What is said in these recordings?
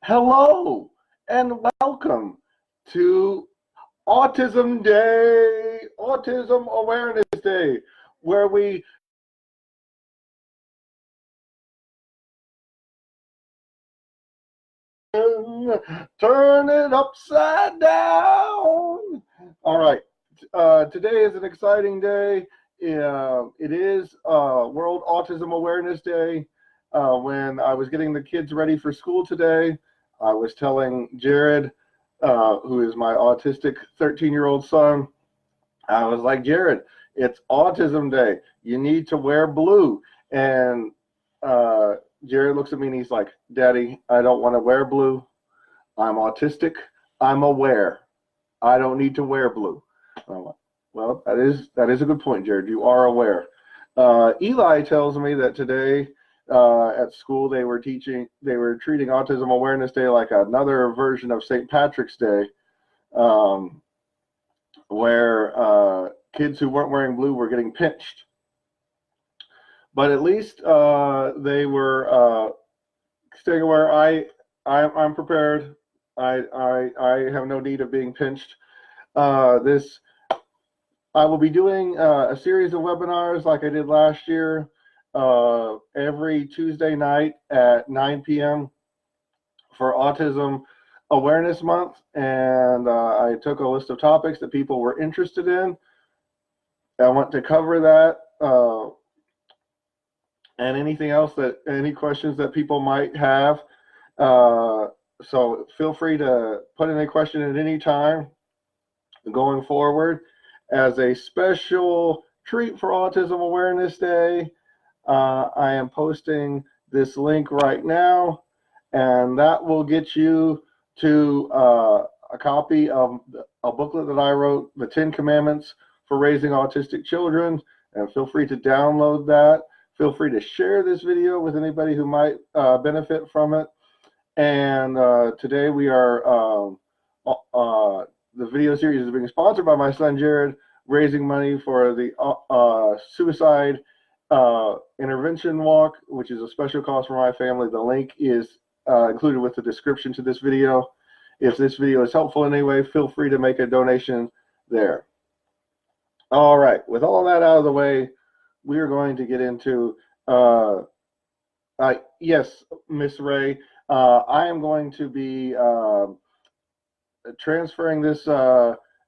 Hello and welcome to Autism Day, Autism Awareness Day, where we turn it upside down. All right, today is an exciting day. It is World Autism Awareness Day. When I was getting the kids ready for school today, I was telling Jared, who is my autistic 13-year-old son, I was like, Jared, it's Autism Day. You need to wear blue. And Jared looks at me and he's like, Daddy, I don't want to wear blue. I'm autistic. I'm aware. I don't need to wear blue. I'm like, well, that is a good point, Jared. You are aware. Eli tells me that today at school they were treating Autism Awareness Day like another version of St. Patrick's Day, where kids who weren't wearing blue were getting pinched. But at least they were staying aware. I'm prepared. I have no need of being pinched. I will be doing a series of webinars like I did last year, every Tuesday night at 9 p.m. for Autism Awareness Month, and I took a list of topics that people were interested in. I want to cover that, and anything else any questions that people might have. So feel free to put in a question at any time going forward. As a special treat for Autism Awareness Day, I am posting this link right now, and that will get you to a copy of a booklet that I wrote, The 10 Commandments for Raising Autistic Children, and feel free to download that. Feel free to share this video with anybody who might benefit from it. And today we are, the video series is being sponsored by my son Jared, raising money for the suicide intervention walk, which is a special cause for my family. The link is included with the description to this video. If this video is helpful in any way, feel free to make a donation there. All right, with all that out of the way, we are going to get into, yes, Miss Ray, I am going to be transferring this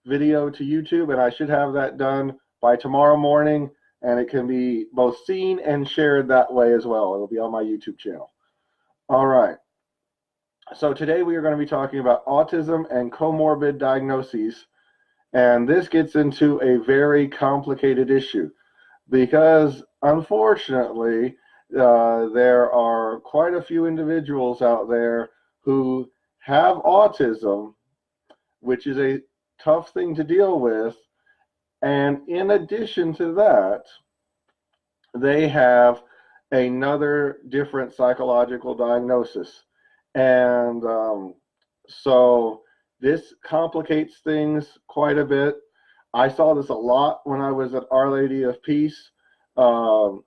video to YouTube, and I should have that done by tomorrow morning, and it can be both seen and shared that way as well. It'll be on my YouTube channel. All right. So today we are going to be talking about autism and comorbid diagnoses, and this gets into a very complicated issue because, unfortunately, there are quite a few individuals out there who have autism, which is a tough thing to deal with, and in addition to that, they have another different psychological diagnosis. And so this complicates things quite a bit. I saw this a lot when I was at Our Lady of Peace. I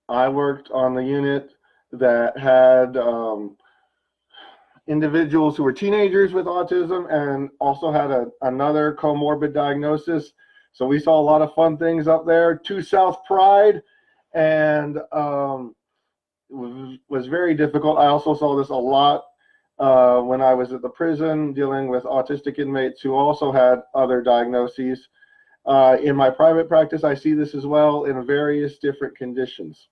worked on the unit that had individuals who were teenagers with autism and also had another comorbid diagnosis. So we saw a lot of fun things up there. 2 South Pride, and was very difficult. I also saw this a lot when I was at the prison dealing with autistic inmates who also had other diagnoses. In my private practice, I see this as well in various different conditions.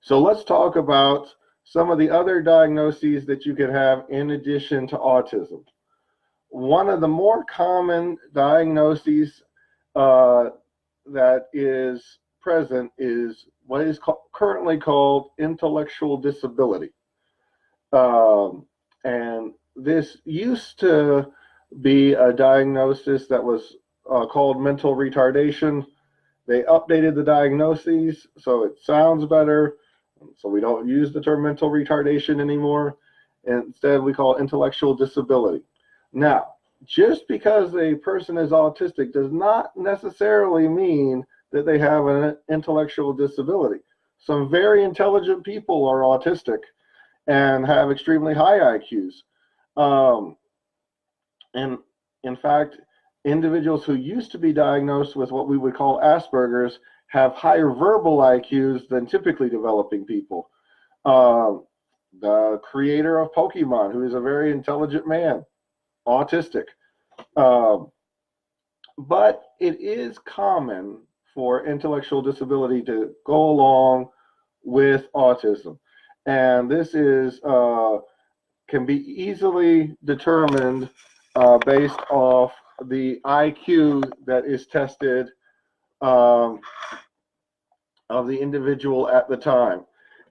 So let's talk about some of the other diagnoses that you could have in addition to autism. One of the more common diagnoses that is present is what is currently called intellectual disability. And this used to be a diagnosis that was called mental retardation. They updated the diagnoses so it sounds better. So we don't use the term mental retardation anymore. Instead, we call it intellectual disability. Now, just because a person is autistic does not necessarily mean that they have an intellectual disability. Some very intelligent people are autistic, and have extremely high IQs. And in fact, individuals who used to be diagnosed with what we would call Asperger's have higher verbal IQs than typically developing people. The creator of Pokemon, who is a very intelligent man, autistic. But it is common for intellectual disability to go along with autism. And this is can be easily determined based off the IQ that is tested of the individual at the time.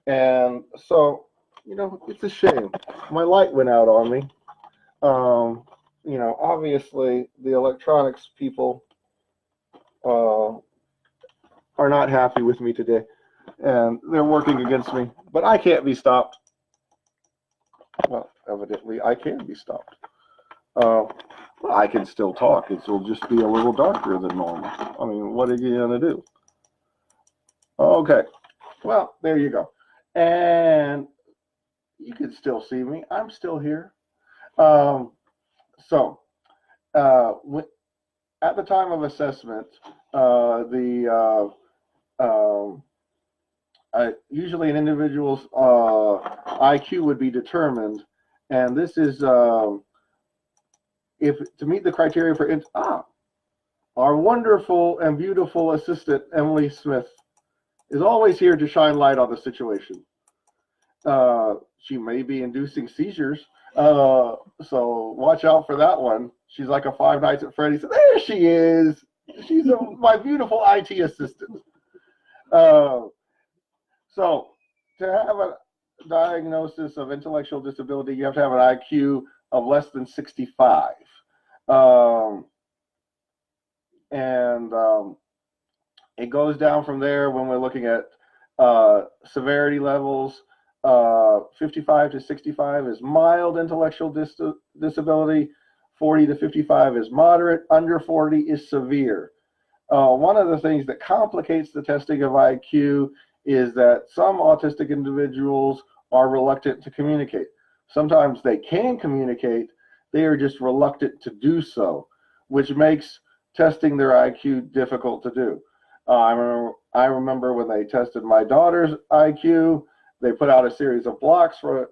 And so, it's a shame. My light went out on me. Obviously the electronics people are not happy with me today, and they're working against me, but I can't be stopped. Well, evidently I can be stopped. I can still talk. It'll just be a little darker than normal. I mean, what are you going to do? Okay. Well, there you go. And you can still see me. I'm still here. At the time of assessment, usually an individual's IQ would be determined, and this is if to meet the criteria for our wonderful and beautiful assistant Emily Smith is always here to shine light on the situation. She may be inducing seizures, so watch out for that one. She's like a Five Nights at Freddy's. There she is. She's my beautiful IT assistant. So to have a diagnosis of intellectual disability, you have to have an IQ of less than 65. It goes down from there when we're looking at severity levels. 55 to 65 is mild intellectual disability. 40 to 55 is moderate. Under 40 is severe. One of the things that complicates the testing of IQ is that some autistic individuals are reluctant to communicate. Sometimes they can communicate, they are just reluctant to do so, which makes testing their IQ difficult to do. I remember when they tested my daughter's IQ, they put out a series of blocks for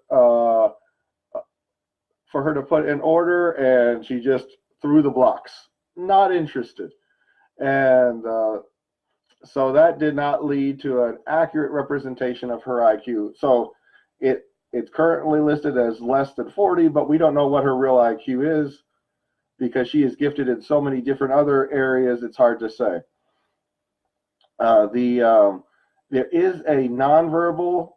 her to put in order, and she just threw the blocks, not interested. And so that did not lead to an accurate representation of her IQ. So it's currently listed as less than 40, but we don't know what her real IQ is because she is gifted in so many different other areas, it's hard to say. There is a nonverbal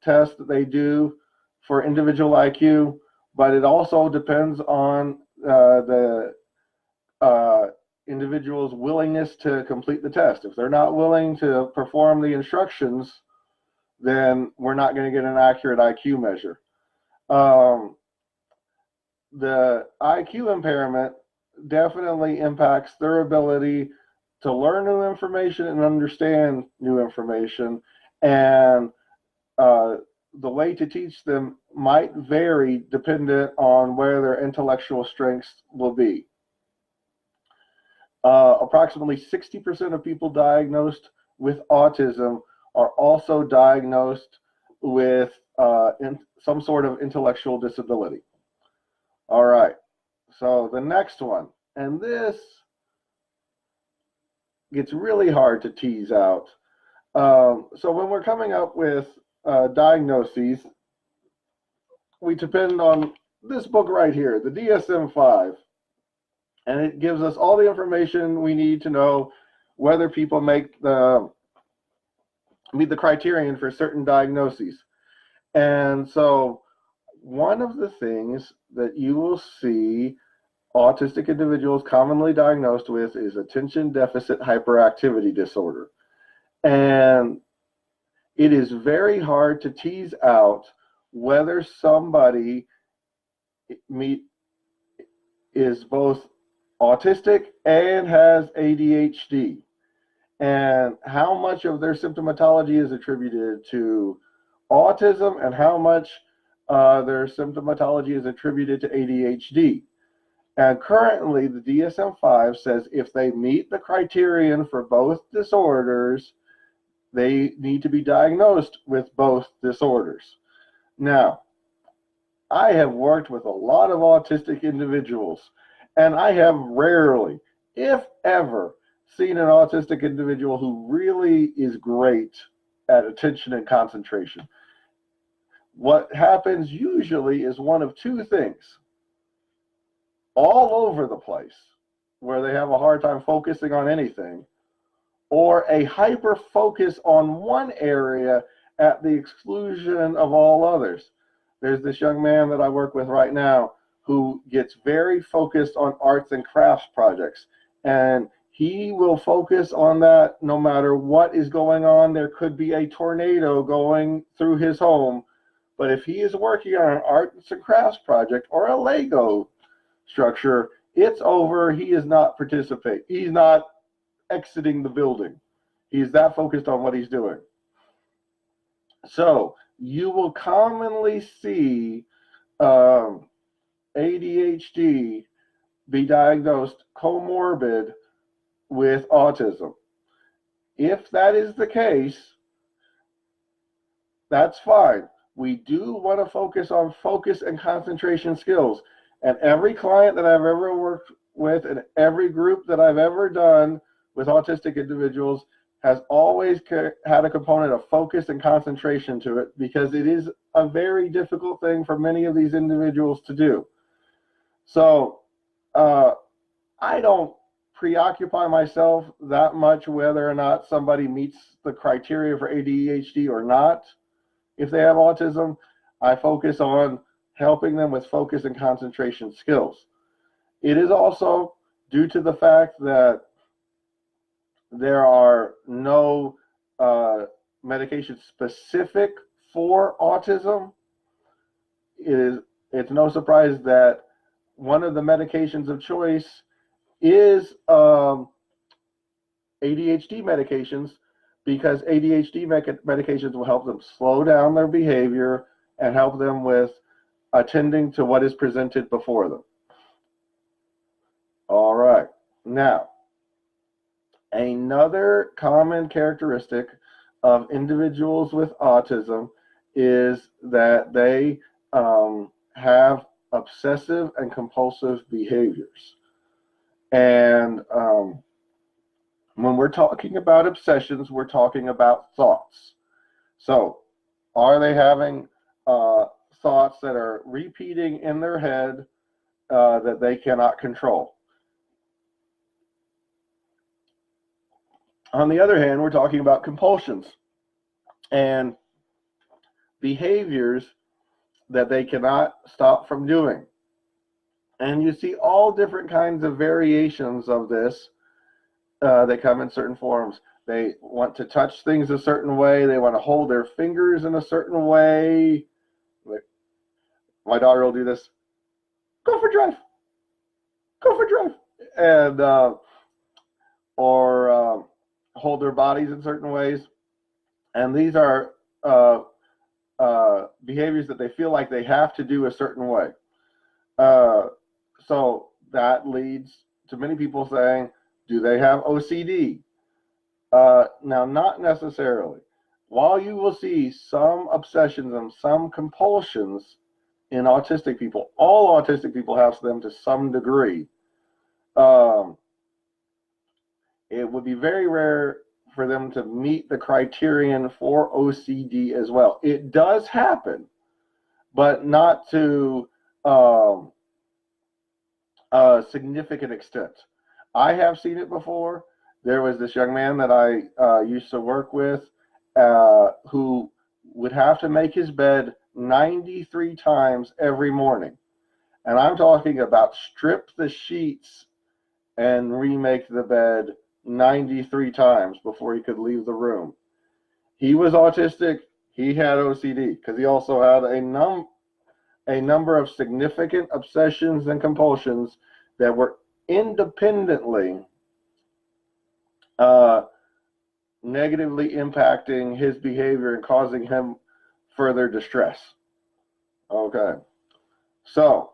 test that they do for individual IQ, but it also depends on the individual's willingness to complete the test. If they're not willing to perform the instructions, then we're not going to get an accurate IQ measure. The IQ impairment definitely impacts their ability to learn new information and understand new information, and the way to teach them might vary dependent on where their intellectual strengths will be. Approximately 60% of people diagnosed with autism are also diagnosed with some sort of intellectual disability. All right, so the next one, and this gets really hard to tease out. So when we're coming up with diagnoses, we depend on this book right here, the DSM-5, and it gives us all the information we need to know whether people meet the criterion for certain diagnoses. And so one of the things that you will see autistic individuals commonly diagnosed with is attention deficit hyperactivity disorder. And it is very hard to tease out whether somebody is both autistic and has ADHD, and how much of their symptomatology is attributed to autism and how much their symptomatology is attributed to ADHD. And currently, the DSM-5 says if they meet the criterion for both disorders, they need to be diagnosed with both disorders. Now, I have worked with a lot of autistic individuals, and I have rarely, if ever, seen an autistic individual who really is great at attention and concentration. What happens usually is one of two things: all over the place, where they have a hard time focusing on anything, or a hyper focus on one area at the exclusion of all others. There's this young man that I work with right now who gets very focused on arts and crafts projects, and he will focus on that no matter what is going on. There could be a tornado going through his home, but if he is working on an arts and crafts project or a Lego structure, it's over. He is not participating. He's not exiting the building. He's that focused on what he's doing. So you will commonly see ADHD be diagnosed comorbid with autism. If that is the case, that's fine. We do want to focus on focus and concentration skills. And every client that I've ever worked with and every group that I've ever done with autistic individuals has always had a component of focus and concentration to it, because it is a very difficult thing for many of these individuals to do. So I don't preoccupy myself that much whether or not somebody meets the criteria for ADHD or not. If they have autism, I focus on helping them with focus and concentration skills. It is also due to the fact that there are no medications specific for autism. It's no surprise that one of the medications of choice is ADHD medications, because ADHD medications will help them slow down their behavior and help them with attending to what is presented before them. All right. Now, another common characteristic of individuals with autism is that they have obsessive and compulsive behaviors. And when we're talking about obsessions, we're talking about thoughts. So, are they having thoughts that are repeating in their head that they cannot control? On the other hand, we're talking about compulsions and behaviors that they cannot stop from doing. And you see all different kinds of variations of this that come in certain forms. They want to touch things a certain way. They want to hold their fingers in a certain way. My daughter will do this. Go for a drive. Go for a drive. And or hold their bodies in certain ways. And these are behaviors that they feel like they have to do a certain way. So that leads to many people saying, do they have OCD? Now, not necessarily. While you will see some obsessions and some compulsions in autistic people, all autistic people have them to some degree. It would be very rare for them to meet the criterion for OCD as well. It does happen, but not to a significant extent. I have seen it before. There was this young man that I used to work with who would have to make his bed 93 times every morning. And I'm talking about strip the sheets and remake the bed 93 times before he could leave the room. He was autistic. He had OCD because he also had a number of significant obsessions and compulsions that were independently negatively impacting his behavior and causing him further distress. Okay, so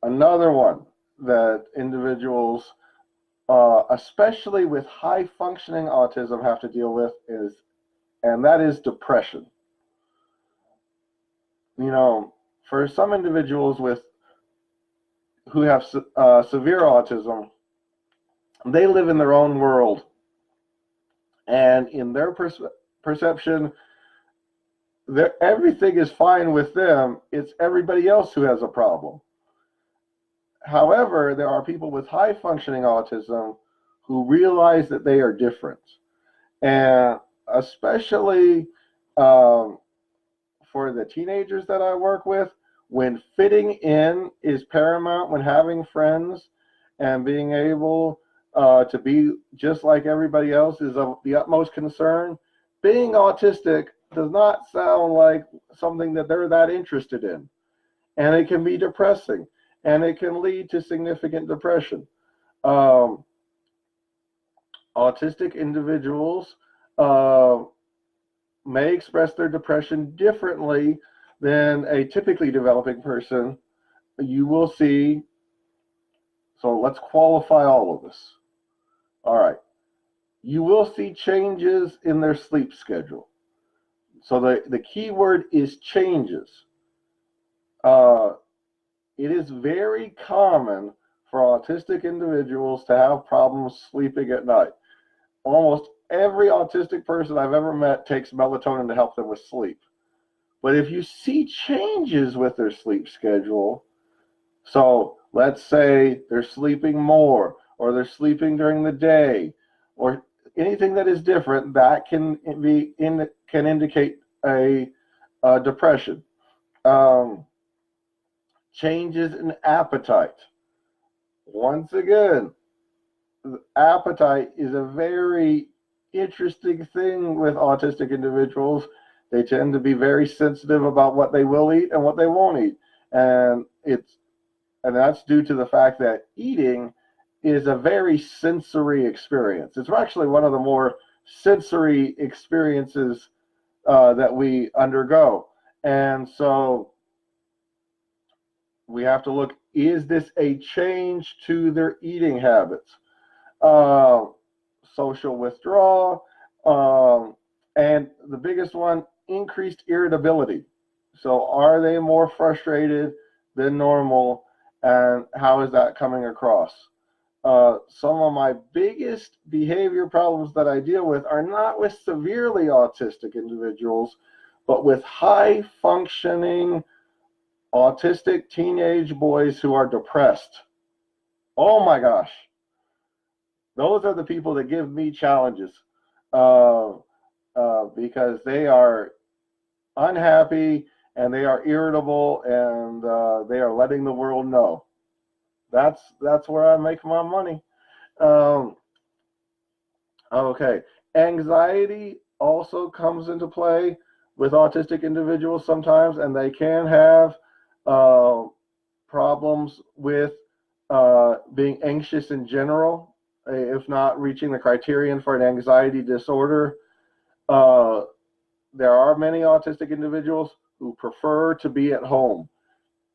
another one that individuals, especially with high functioning autism, have to deal with and that is depression. You know, for some individuals who have severe autism, they live in their own world, and in their perception, everything is fine with them. It's everybody else who has a problem. However, there are people with high functioning autism who realize that they are different, and especially for the teenagers that I work with, when fitting in is paramount, when having friends and being able to be just like everybody else is of the utmost concern, being autistic does not sound like something that they're that interested in. And it can be depressing, and it can lead to significant depression. Autistic individuals may express their depression differently than a typically developing person. You will see, so let's qualify all of this. All right. You will see changes in their sleep schedule. So the key word is changes. It is very common for autistic individuals to have problems sleeping at night. Almost every autistic person I've ever met takes melatonin to help them with sleep. But if you see changes with their sleep schedule, so let's say they're sleeping more, or they're sleeping during the day, or anything that is different, that can indicate a depression. Changes in appetite. Once again, appetite is a very interesting thing with autistic individuals. They tend to be very sensitive about what they will eat and what they won't eat, and that's due to the fact that eating is a very sensory experience. It's actually one of the more sensory experiences that we undergo, and so we have to look, is this a change to their eating habits? Social withdrawal, and the biggest one, increased irritability. So are they more frustrated than normal, and how is that coming across? Some of my biggest behavior problems that I deal with are not with severely autistic individuals, but with high functioning autistic teenage boys who are depressed. Oh my gosh. Those are the people that give me challenges because they are unhappy and they are irritable, and they are letting the world know. That's where I make my money. Okay. Anxiety also comes into play with autistic individuals sometimes, and they can have problems with being anxious in general, if not reaching the criterion for an anxiety disorder. There are many autistic individuals who prefer to be at home.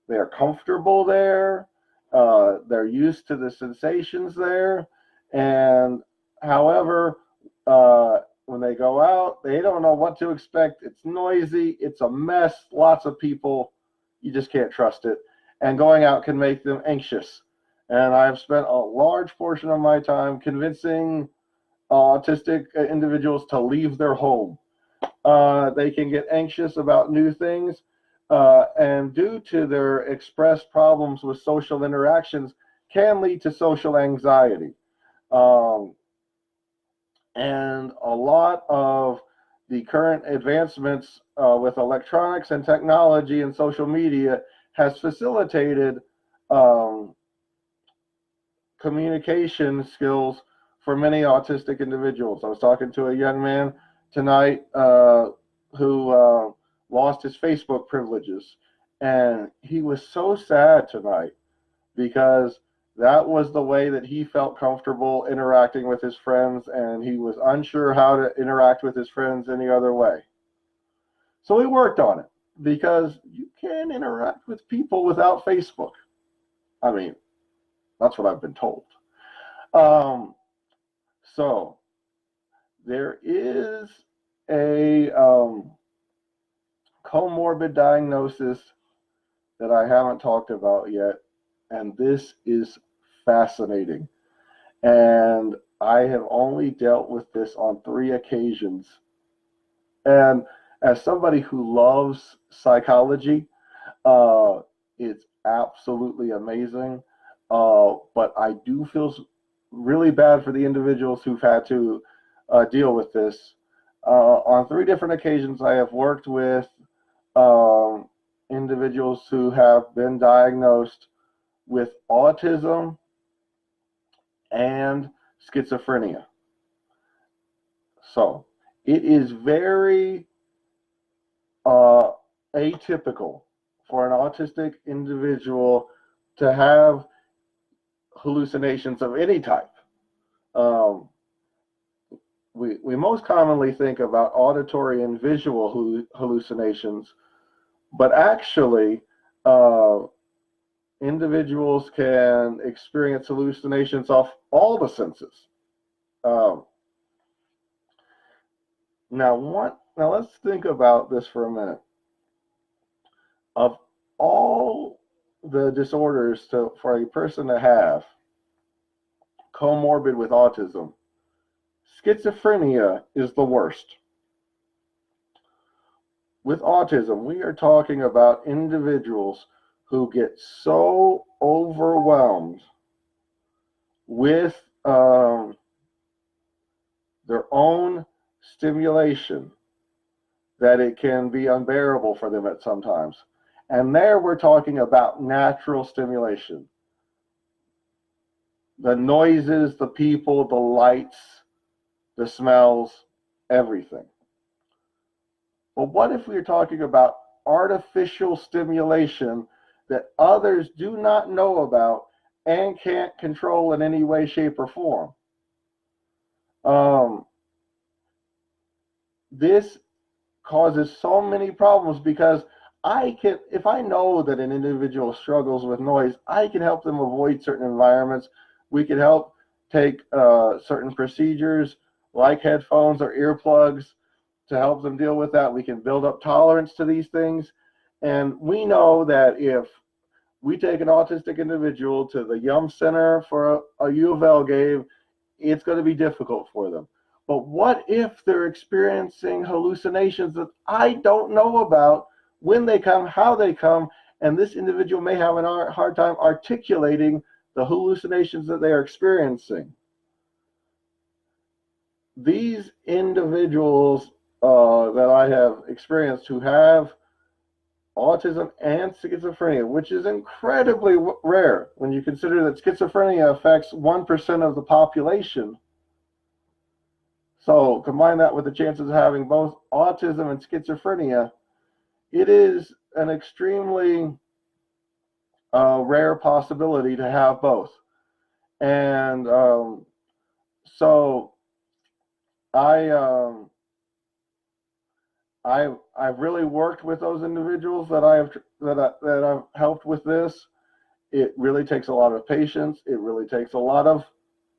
They're comfortable there. They're used to the sensations there. And however, when they go out, they don't know what to expect. It's noisy. It's a mess. Lots of people. You just can't trust it. And going out can make them anxious. And I've spent a large portion of my time convincing autistic individuals to leave their home. They can get anxious about new things, and due to their expressed problems with social interactions, can lead to social anxiety. And a lot of the current advancements with electronics and technology and social media has facilitated communication skills for many autistic individuals. I was talking to a young man tonight who lost his Facebook privileges, and he was so sad tonight because that was the way that he felt comfortable interacting with his friends, and he was unsure how to interact with his friends any other way. So we worked on it because you can interact with people without Facebook. I mean, that's what I've been told. So there is a comorbid diagnosis that I haven't talked about yet, and this is fascinating. And I have only dealt with this on 3 occasions. And as somebody who loves psychology, it's absolutely amazing. But I do feel really bad for the individuals who've had to deal with this. On 3 different occasions, I have worked with individuals who have been diagnosed with autism and schizophrenia. So it is very atypical for an autistic individual to have hallucinations of any type. We most commonly think about auditory and visual hallucinations, but actually individuals can experience hallucinations off all the senses. Now let's think about this for a minute. Of all the disorders for a person to have comorbid with autism, schizophrenia is the worst. With autism, we are talking about individuals who get so overwhelmed with their own stimulation that it can be unbearable for them at some times. And there we're talking about natural stimulation. The noises, the people, the lights, the smells, everything. But what if we're talking about artificial stimulation that others do not know about and can't control in any way, shape, or form? This causes so many problems because if I know that an individual struggles with noise, I can help them avoid certain environments. We can help take certain procedures like headphones or earplugs to help them deal with that. We can build up tolerance to these things. And we know that if we take an autistic individual to the Yum Center for a U of L game, it's going to be difficult for them. But what if they're experiencing hallucinations that I don't know about, when they come, how they come, and this individual may have a hard time articulating the hallucinations that they are experiencing? These individuals that I have experienced who have autism and schizophrenia, which is incredibly rare when you consider that schizophrenia affects 1% of the population. So combine that with the chances of having both autism and schizophrenia, it is an extremely rare possibility to have both. And so I've really worked with those individuals that I've helped with this. It really takes a lot of patience. It really takes a lot of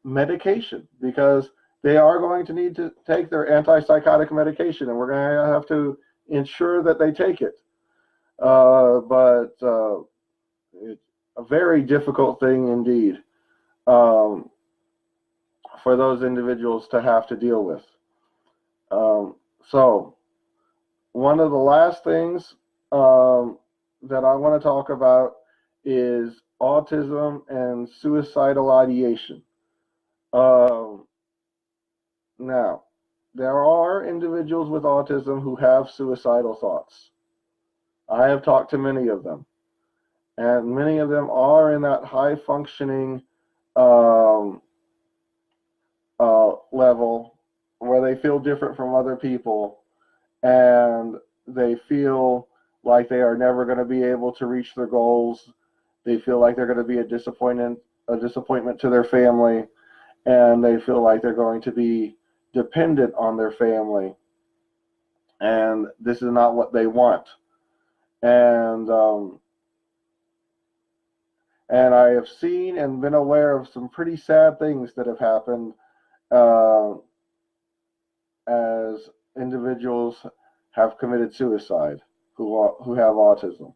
medication because they are going to need to take their antipsychotic medication, and we're going to have to ensure that they take it. But it's a very difficult thing indeed for those individuals to have to deal with. So one of the last things that I want to talk about is autism and suicidal ideation. Now, there are individuals with autism who have suicidal thoughts. I have talked to many of them, and many of them are in that high functioning level where they feel different from other people, and they feel like they are never going to be able to reach their goals. They feel like they're going to be a disappointment to their family, and they feel like they're going to be dependent on their family. and this is not what they want. And I have seen and been aware of some pretty sad things that have happened as individuals have committed suicide who have autism.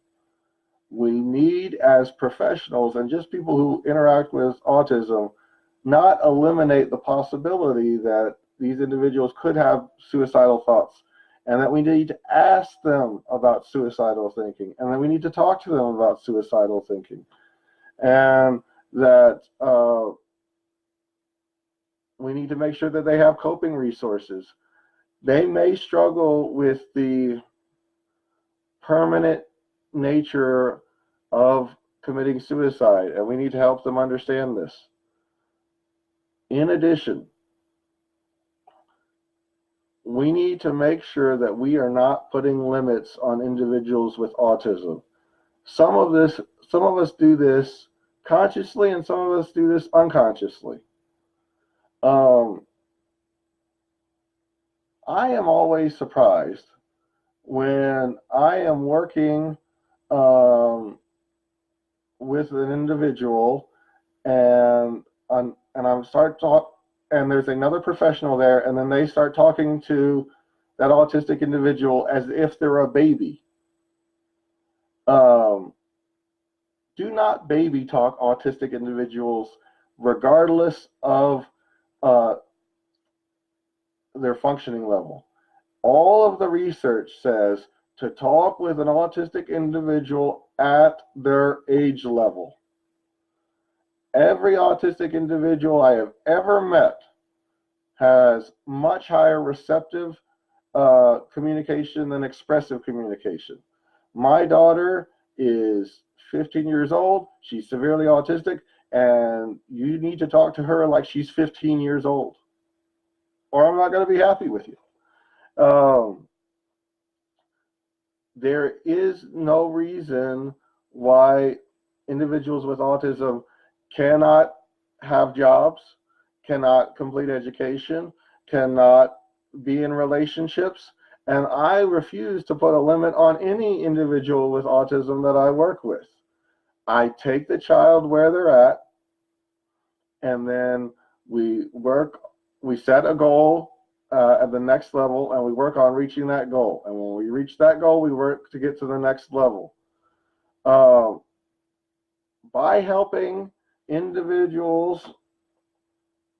We need, as professionals and just people who interact with autism, not eliminate the possibility that these individuals could have suicidal thoughts, and that we need to ask them about suicidal thinking, and that we need to talk to them about suicidal thinking, and that we need to make sure that they have coping resources. They may struggle with the permanent nature of committing suicide, and we need to help them understand this. In addition, we need to make sure that we are not putting limits on individuals with autism. Some of us do this consciously, and some of us do this unconsciously. I am always surprised when I am working with an individual and I'm start talk and there's another professional there, and then they start talking to that autistic individual as if they're a baby. Do not baby talk autistic individuals, regardless of their functioning level. All of the research says to talk with an autistic individual at their age level. Every autistic individual I have ever met has much higher receptive communication than expressive communication. My daughter is 15 years old. She's severely autistic, and you need to talk to her like she's 15 years old, or I'm not going to be happy with you. There is no reason why individuals with autism cannot have jobs, cannot complete education, cannot be in relationships, and I refuse to put a limit on any individual with autism that I work with. I take the child where they're at, and then we set a goal at the next level, and we work on reaching that goal. And when we reach that goal, we work to get to the next level. By helping individuals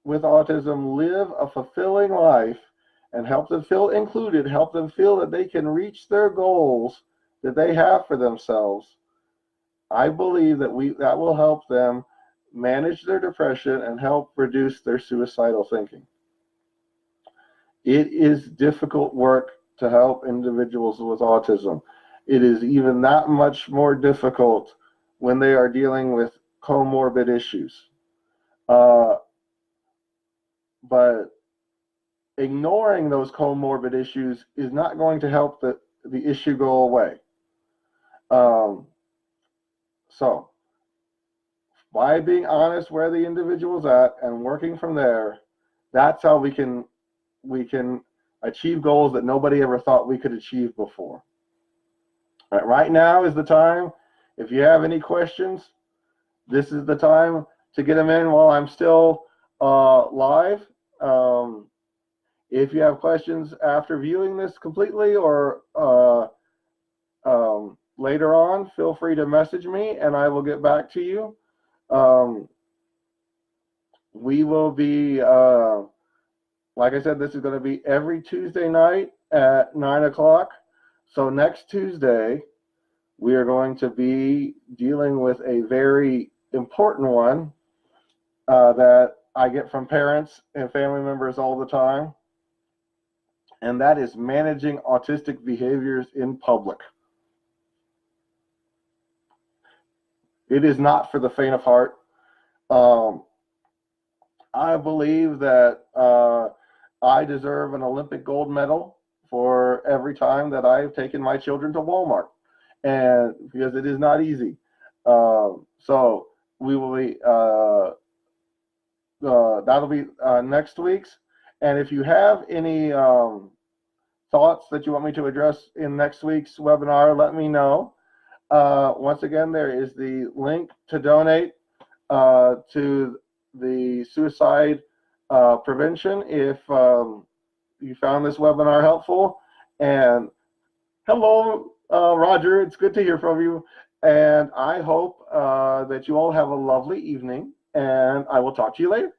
with autism live a fulfilling life and help them feel included, help them feel that they can reach their goals that they have for themselves, I believe that that will help them manage their depression and help reduce their suicidal thinking. It is difficult work to help individuals with autism. It is even that much more difficult when they are dealing with comorbid issues. But ignoring those comorbid issues is not going to help the issue go away. So, by being honest where the individual's at and working from there, that's how we can achieve goals that nobody ever thought we could achieve before. Right now is the time. If you have any questions, this is the time to get them in while I'm still live. If you have questions after viewing this completely or later on, feel free to message me and I will get back to you. We will be, like I said, this is going to be every Tuesday night at 9 o'clock. So next Tuesday, we are going to be dealing with a very important one that I get from parents and family members all the time, and that is managing autistic behaviors in public. It is not for the faint of heart. I believe that I deserve an Olympic gold medal for every time that I've taken my children to Walmart, and because it is not easy. So we will be that'll be next week's. And if you have any thoughts that you want me to address in next week's webinar, let me know. Once again, there is the link to donate to the suicide prevention if you found this webinar helpful. And hello, Roger, it's good to hear from you. And I hope that you all have a lovely evening, and I will talk to you later.